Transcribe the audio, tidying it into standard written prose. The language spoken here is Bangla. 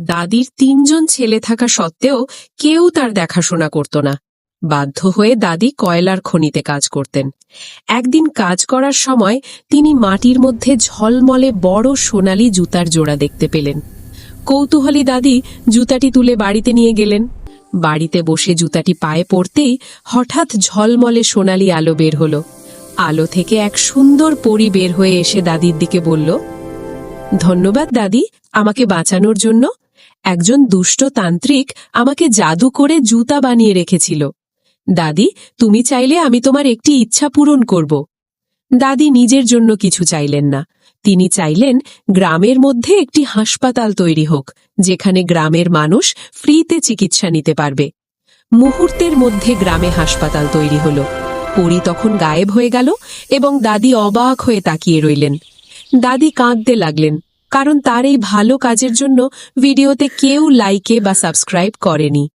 দাদির ৩জন ছেলে থাকা সত্ত্বেও কেউ তার দেখাশোনা করত না। বাধ্য হয়ে দাদি কয়লার খনিতে কাজ করতেন। একদিন কাজ করার সময় তিনি মাটির মধ্যে ঝলমলে বড় সোনালি জুতার জোড়া দেখতে পেলেন। কৌতূহলী দাদি জুতাটি তুলে বাড়িতে নিয়ে গেলেন। বাড়িতে বসে জুতাটি পায়ে পড়তেই হঠাৎ ঝলমলে সোনালি আলো বের হল। আলো থেকে এক সুন্দর পরী বের হয়ে এসে দাদির দিকে বলল, ধন্যবাদ দাদি, আমাকে বাঁচানোর জন্য। একজন দুষ্ট তান্ত্রিক আমাকে জাদু করে জুতা বানিয়ে রেখেছিল। দাদি, তুমি চাইলে আমি তোমার একটি ইচ্ছা পূরণ করব। দাদি নিজের জন্য কিছু চাইলেন না। তিনি চাইলেন গ্রামের মধ্যে একটি হাসপাতাল তৈরি হোক, যেখানে গ্রামের মানুষ ফ্রিতে চিকিৎসা নিতে পারবে। মুহূর্তের মধ্যে গ্রামে হাসপাতাল তৈরি হল। পরী তখন গায়েব হয়ে গেল এবং দাদি অবাক হয়ে তাকিয়ে রইলেন। দাদি কাঁদতে লাগলেন, কারণ তার এই ভালো কাজের জন্য ভিডিওতে কেউ লাইকে বা সাবস্ক্রাইব করেনি।